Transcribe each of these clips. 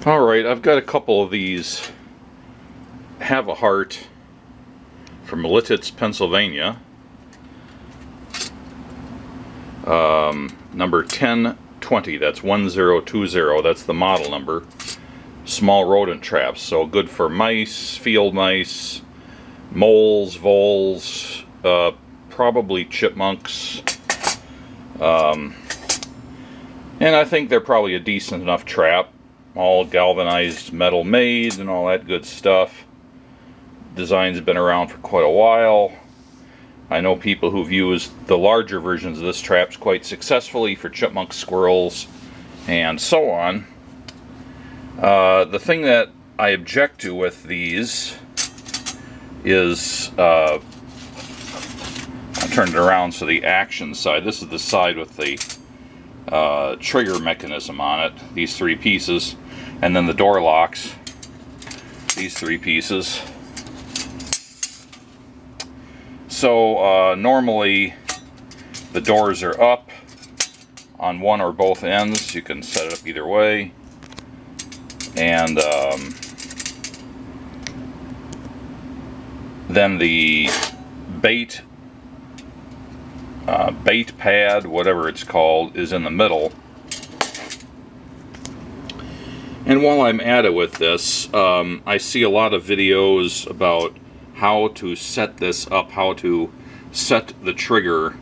Alright, I've got a couple of these Havahart from Lititz, Pennsylvania. Number 1020, that's 1020, that's the model number. Small rodent traps, so good for mice, field mice, moles, voles, probably chipmunks. And I think they're probably a decent enough trap. All galvanized metal made and all that good stuff. Design's been around for quite a while. I know people who've used the larger versions of this traps quite successfully for chipmunks, squirrels, and so on. The thing that I object to with these is, I'll turn it around so the action side, this is the side with the trigger mechanism on it, these three pieces, and then the door locks, these three pieces. So normally the doors are up on one or both ends. You can set it up either way, and then the bait pad, whatever it's called, is in the middle. And while I'm at it with this, I see a lot of videos about how to set this up, how to set the trigger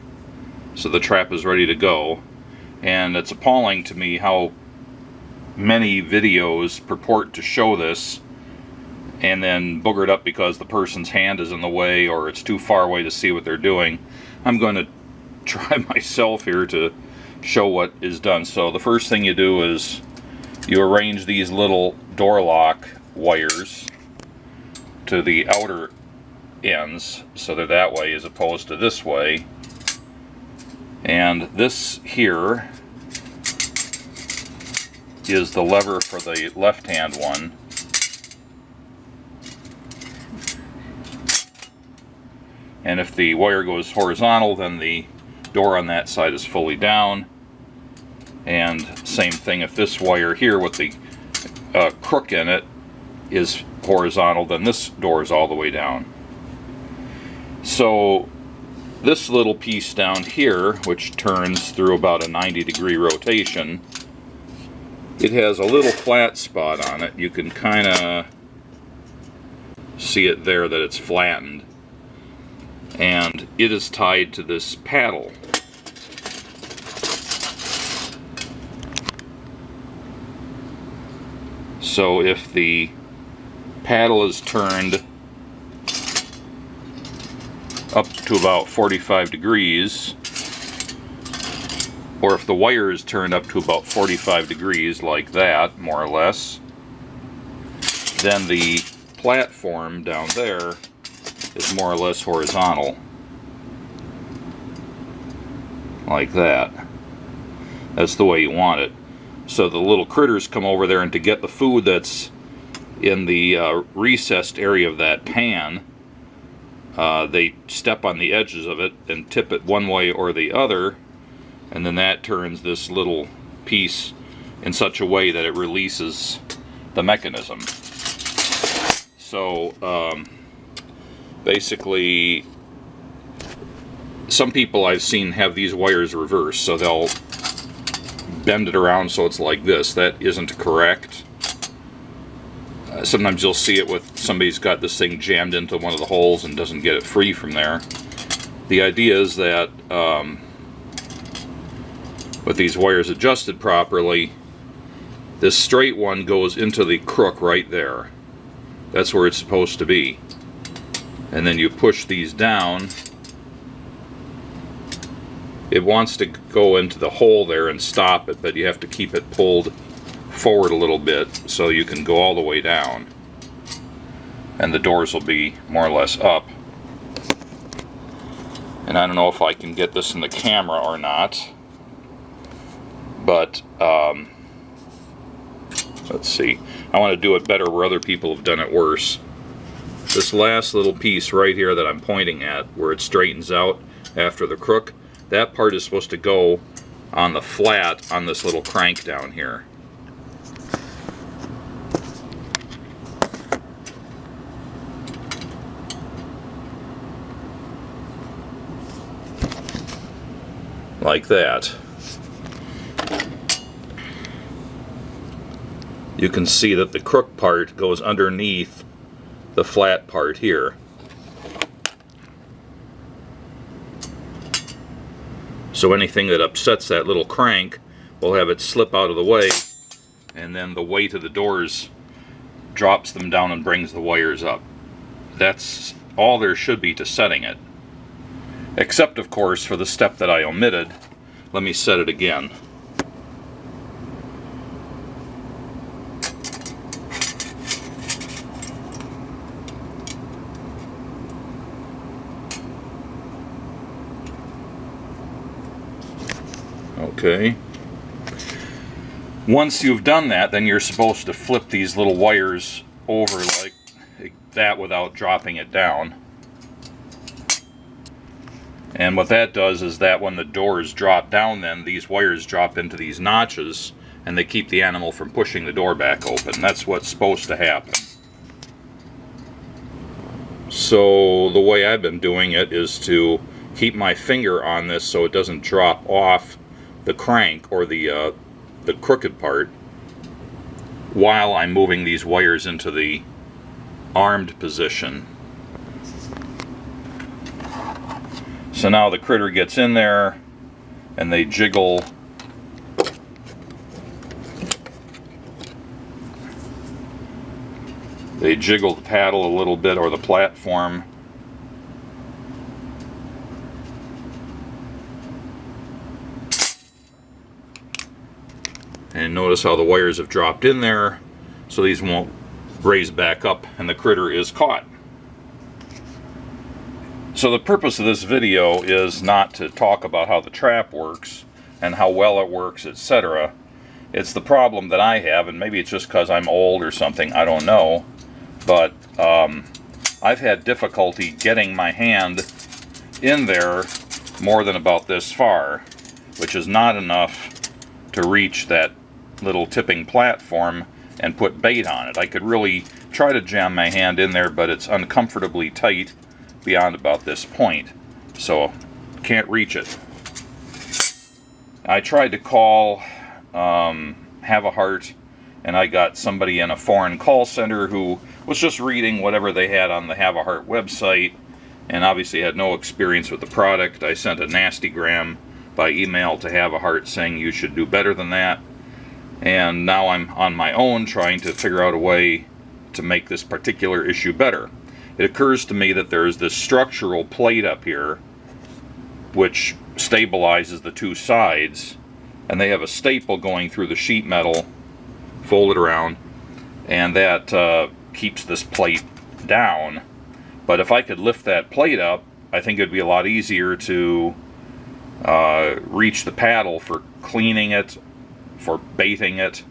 so the trap is ready to go. And it's appalling to me how many videos purport to show this and then booger it up because the person's hand is in the way or it's too far away to see what they're doing. I'm going to try myself here to show what is done. So the first thing you do is you arrange these little door lock wires to the outer ends so they're that way as opposed to this way. And this here is the lever for the left hand one. And if the wire goes horizontal, then the door on that side is fully down. And same thing, if this wire here with the crook in it is horizontal, then this door is all the way down. So this little piece down here, which turns through about a 90-degree rotation, it has a little flat spot on it. You can kind of see it there that it's flattened. And it is tied to this paddle. So if the paddle is turned up to about 45 degrees, or if the wire is turned up to about 45 degrees like that, more or less, then the platform down there is more or less horizontal, like that. That's the way you want it. So the little critters come over there, and to get the food that's in the recessed area of that pan, they step on the edges of it and tip it one way or the other, and then that turns this little piece in such a way that it releases the mechanism. So basically, some people I've seen have these wires reversed, so they'll bend it around so it's like this. That isn't correct. Sometimes you'll see it with somebody's got this thing jammed into one of the holes and doesn't get it free from there. The idea is that with these wires adjusted properly, this straight one goes into the crook right there. That's where it's supposed to be. And then you push these down. It wants to go into the hole there and stop it, but you have to keep it pulled forward a little bit so you can go all the way down. And the doors will be more or less up. And I don't know if I can get this in the camera or not, but let's see. I want to do it better where other people have done it worse. This last little piece right here that I'm pointing at, where it straightens out after the crook, that part is supposed to go on the flat on this little crank down here. like that. You can see that the crook part goes underneath the flat part here. So anything that upsets that little crank will have it slip out of the way, and then the weight of the doors drops them down and brings the wires up. That's all there should be to setting it. Except, of course, for the step that I omitted. Let me set it again. Okay. Once you've done that, then you're supposed to flip these little wires over like that without dropping it down. And what that does is that when the doors drop down, then these wires drop into these notches and they keep the animal from pushing the door back open. That's what's supposed to happen. So the way I've been doing it is to keep my finger on this so it doesn't drop off the crank or the crooked part while I'm moving these wires into the armed position. So now the critter gets in there and they jiggle the paddle a little bit, or the platform. And notice how the wires have dropped in there, so these won't raise back up and the critter is caught. So the purpose of this video is not to talk about how the trap works and how well it works, etc. It's the problem that I have, and maybe it's just because I'm old or something, I don't know. But I've had difficulty getting my hand in there more than about this far, which is not enough to reach that little tipping platform and put bait on it. I could really try to jam my hand in there, but it's uncomfortably tight beyond about this point, so can't reach it. I tried to call Havahart, and I got somebody in a foreign call center who was just reading whatever they had on the Havahart website, and obviously had no experience with the product. I sent a nastygram by email to Havahart saying you should do better than that, and now I'm on my own trying to figure out a way to make this particular issue better. It occurs to me that there's this structural plate up here which stabilizes the two sides, and they have a staple going through the sheet metal folded around, and that keeps this plate down. But if I could lift that plate up, I think it'd be a lot easier to reach the paddle for cleaning it, for baiting it,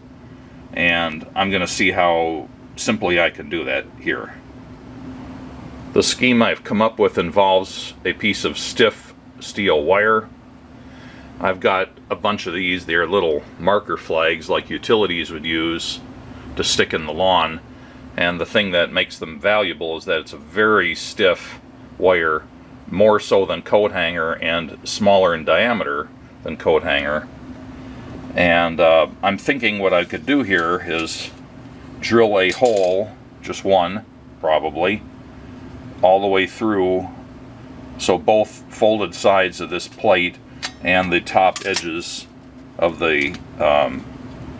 and I'm going to see how simply I can do that here. The scheme I've come up with involves a piece of stiff steel wire. I've got a bunch of these. They're little marker flags like utilities would use to stick in the lawn, and the thing that makes them valuable is that it's a very stiff wire, more so than coat hanger and smaller in diameter than coat hanger. And I'm thinking what I could do here is drill a hole, just one probably, all the way through, so both folded sides of this plate and the top edges of the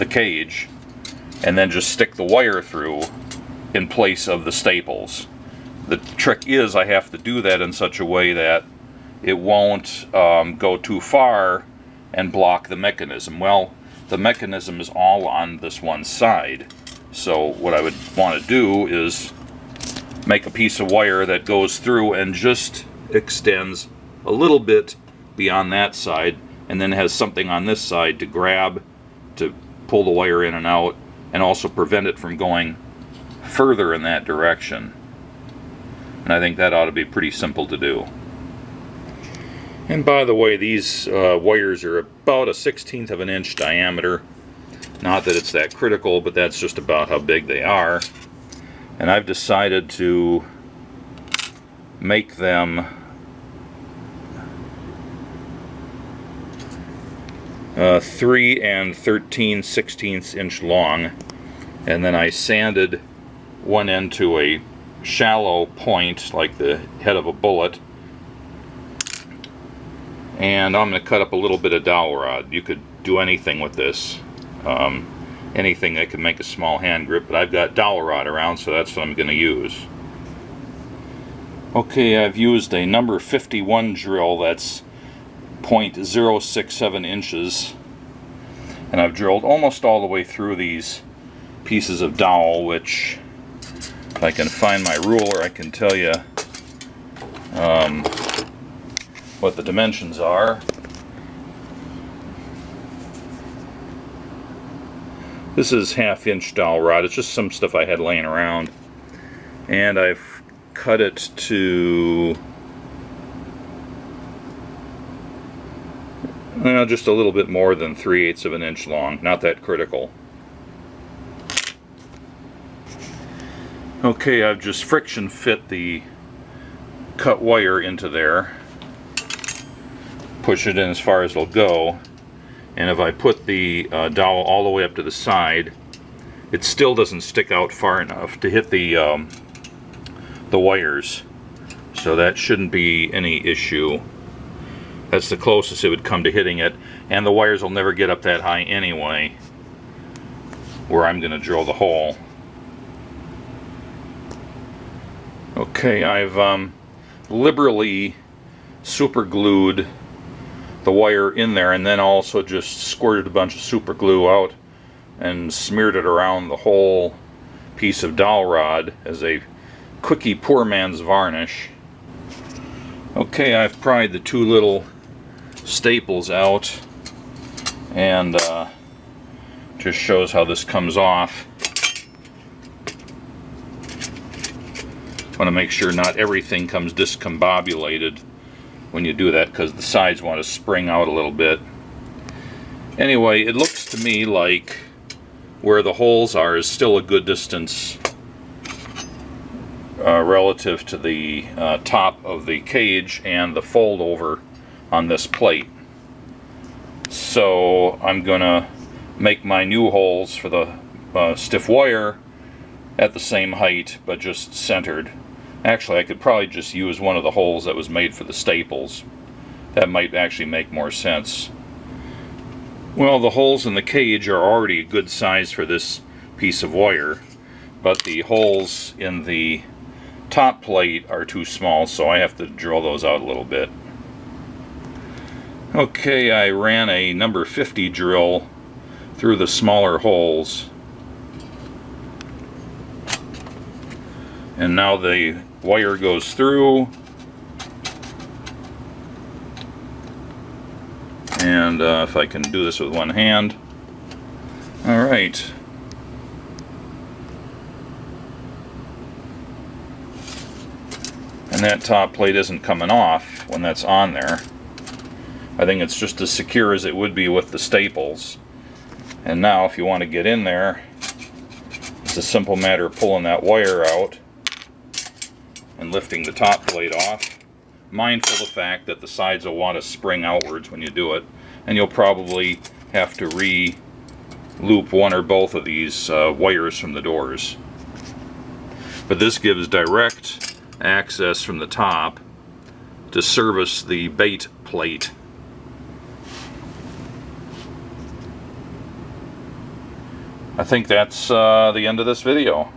cage, and then just stick the wire through in place of the staples. The trick is I have to do that in such a way that it won't go too far and block the mechanism. Well, the mechanism is all on this one side, so what I would want to do is make a piece of wire that goes through and just extends a little bit beyond that side, and then has something on this side to grab, to pull the wire in and out, and also prevent it from going further in that direction. And I think that ought to be pretty simple to do. And by the way, these wires are about 1/16 of an inch diameter. Not that it's that critical, but that's just about how big they are. And I've decided to make them 3 13/16 inch long, and then I sanded one end to a shallow point like the head of a bullet, and I'm going to cut up a little bit of dowel rod. You could do anything with this, anything that could make a small hand grip, but I've got dowel rod around, so that's what I'm going to use. Okay, I've used a number 51 drill that's 0.067 inches, and I've drilled almost all the way through these pieces of dowel, which, if I can find my ruler, I can tell you what the dimensions are. This is 1/2 inch dowel rod. It's just some stuff I had laying around, and I've cut it to just a little bit more than 3/8 of an inch long. Not that critical. Okay, I've just friction fit the cut wire into there, push it in as far as it'll go, and if I put the dowel all the way up to the side, it still doesn't stick out far enough to hit the wires, so that shouldn't be any issue. That's the closest it would come to hitting it, and the wires will never get up that high anyway where I'm going to drill the hole. Okay, I've liberally super glued the wire in there, and then also just squirted a bunch of super glue out and smeared it around the whole piece of dowel rod as a quickie poor man's varnish. Okay, I've pried the two little staples out, and just shows how this comes off. Want to make sure not everything comes discombobulated when you do that, because the sides want to spring out a little bit. Anyway, it looks to me like where the holes are is still a good distance relative to the top of the cage and the fold over on this plate. So I'm gonna make my new holes for the stiff wire at the same height, but just centered. Actually, I could probably just use one of the holes that was made for the staples. That might actually make more sense. Well, the holes in the cage are already a good size for this piece of wire, but the holes in the top plate are too small, so I have to drill those out a little bit. Okay, I ran a number 50 drill through the smaller holes, and now the wire goes through, and if I can do this with one hand. Alright. And that top plate isn't coming off when that's on there. I think it's just as secure as it would be with the staples. And now if you want to get in there, it's a simple matter of pulling that wire out and lifting the top plate off, mindful of the fact that the sides will want to spring outwards when you do it, and you'll probably have to re-loop one or both of these wires from the doors. But this gives direct access from the top to service the bait plate. I think that's the end of this video.